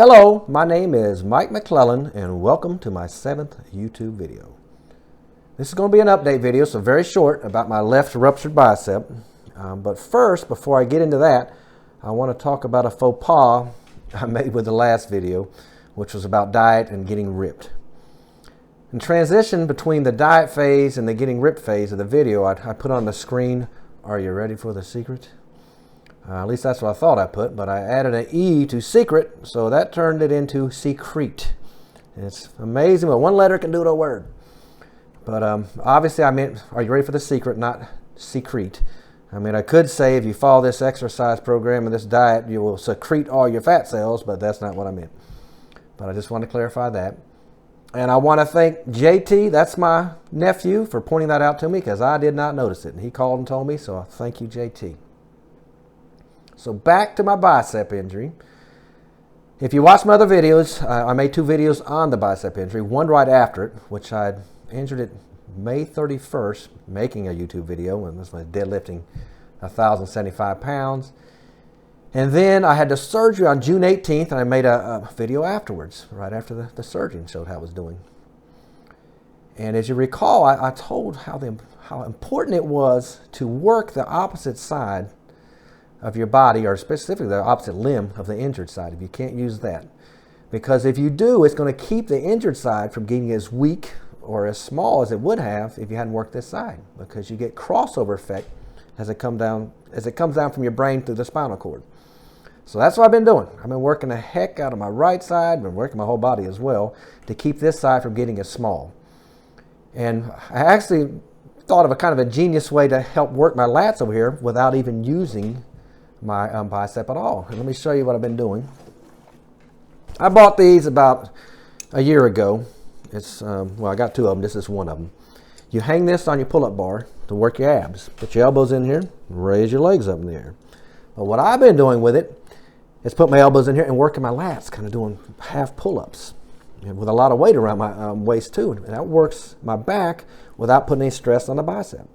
Hello, my name is Mike McClellan and welcome to my 7th YouTube video. This is going to be an update video, so very short, about my left ruptured bicep. But first, before I get into that, I want to talk about a faux pas I made with the last video, which was about diet and getting ripped. In transition between the diet phase and the getting ripped phase of the video, I put on the screen, "Are you ready for the secret?" At least that's what I thought I put, but I added an E to secret, so that turned it into secrete. And it's amazing what one letter can do to a word. But obviously I meant, are you ready for the secret, not secrete. I mean, I could say if you follow this exercise program and this diet, you will secrete all your fat cells, but that's not what I meant. But I just want to clarify that. And I want to thank JT, that's my nephew, for pointing that out to me, because I did not notice it. And he called and told me, so thank you, JT. So back to my bicep injury. If you watch my other videos, I made 2 videos on the bicep injury, one right after it, which I injured it May 31st, making a YouTube video, and this was deadlifting 1,075 pounds. And then I had the surgery on June 18th, and I made a video afterwards, right after the surgery, and showed how I was doing. And as you recall, I told how important it was to work the opposite side of your body, or specifically the opposite limb of the injured side, if you can't use that. Because if you do, it's going to keep the injured side from getting as weak or as small as it would have if you hadn't worked this side, because you get crossover effect as it comes down from your brain through the spinal cord. So that's what I've been doing. I've been working the heck out of my right side, I've been working my whole body as well, to keep this side from getting as small. And I actually thought of a kind of a genius way to help work my lats over here without even using my bicep at all. And let me show you what I've been doing. I bought these about a year ago. It's well, I got 2 of them. This is one of them. You hang this on your pull-up bar to work your abs. Put your elbows in here, raise your legs up in the air. But what I've been doing with it is put my elbows in here and working my lats, kind of doing half pull-ups, and with a lot of weight around my waist too. And that works my back without putting any stress on the bicep.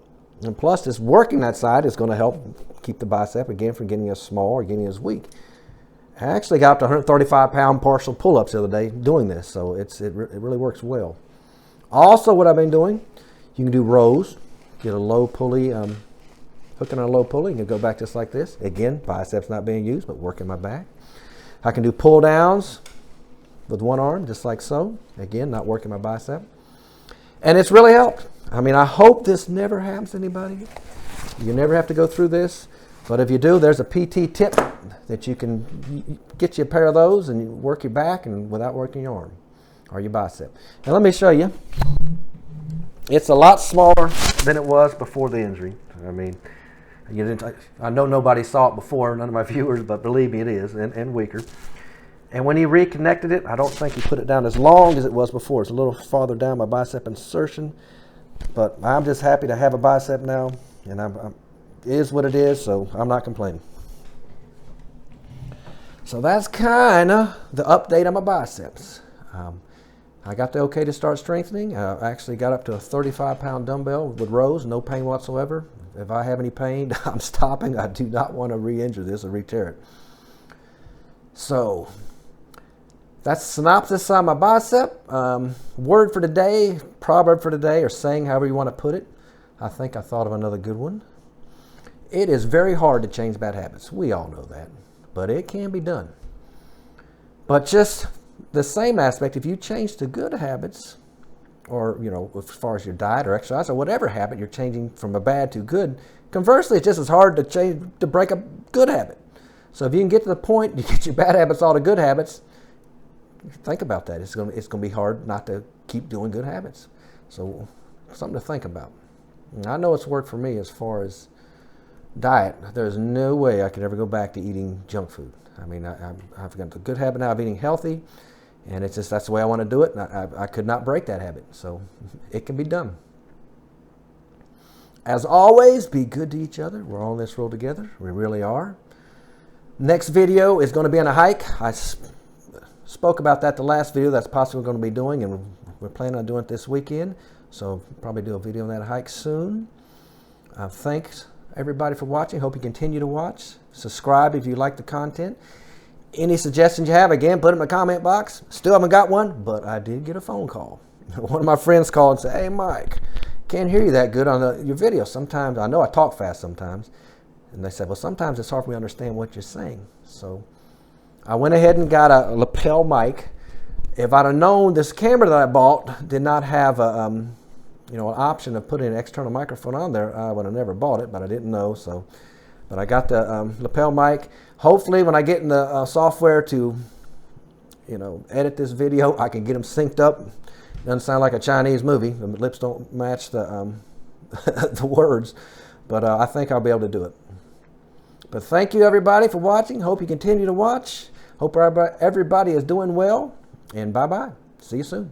And plus, just working that side is going to help keep the bicep, again, from getting as small or getting as weak. I actually got up to 135-pound partial pull-ups the other day doing this, so it really works well. Also, what I've been doing, you can do rows, get a low pulley, hooking on a low pulley, and you go back just like this. Again, biceps not being used, but working my back. I can do pull-downs with one arm, just like so. Again, not working my bicep. And it's really helped. I mean, I hope this never happens to anybody. You never have to go through this. But if you do, there's a PT tip that you can get you a pair of those and you work your back and without working your arm or your bicep. And let me show you. It's a lot smaller than it was before the injury. I mean, I know nobody saw it before, none of my viewers, but believe me, it is, and weaker. And when he reconnected it, I don't think he put it down as long as it was before. It's a little farther down my bicep insertion. But I'm just happy to have a bicep now, and it is what it is, so I'm not complaining. So that's kind of the update on my biceps. I got the okay to start strengthening. I actually got up to a 35-pound dumbbell with rows, no pain whatsoever. If I have any pain, I'm stopping. I do not want to re-injure this or re-tear it. So that's synopsis on my bicep. Word for today, proverb for today, or saying, however you want to put it. I think I thought of another good one. It is very hard to change bad habits. We all know that. But it can be done. But just the same aspect, if you change to good habits, or, you know, as far as your diet or exercise or whatever habit you're changing from a bad to good, conversely, it's just as hard to break a good habit. So if you can get to the point, you get your bad habits all to good habits, think about that. It's going to be hard not to keep doing good habits. So something to think about. And I know it's worked for me as far as diet. There's no way I could ever go back to eating junk food. I mean, I've got the good habit now of eating healthy, and it's just that's the way I want to do it. And I could not break that habit. So it can be done. As always, be good to each other. We're all in this road together. We really are. Next video is going to be on a hike. I spoke about that the last video. That's possibly going to be doing, and we're planning on doing it this weekend. So probably do a video on that hike soon. Thanks everybody for watching. Hope you continue to watch. Subscribe if you like the content. Any suggestions you have, again, put them in the comment box. Still haven't got one, but I did get a phone call. One of my friends called and said, hey, Mike, can't hear you that good on your video. Sometimes, I know I talk fast sometimes. And they said, well, sometimes it's hard for me to understand what you're saying. So I went ahead and got a lapel mic. If I'd have known this camera that I bought did not have an option of putting an external microphone on there, I would have never bought it, but I didn't know. So, but I got the lapel mic. Hopefully, when I get in the software to, edit this video, I can get them synced up. It doesn't sound like a Chinese movie. The lips don't match the the words, but I think I'll be able to do it. But thank you, everybody, for watching. Hope you continue to watch. Hope everybody is doing well. And bye-bye. See you soon.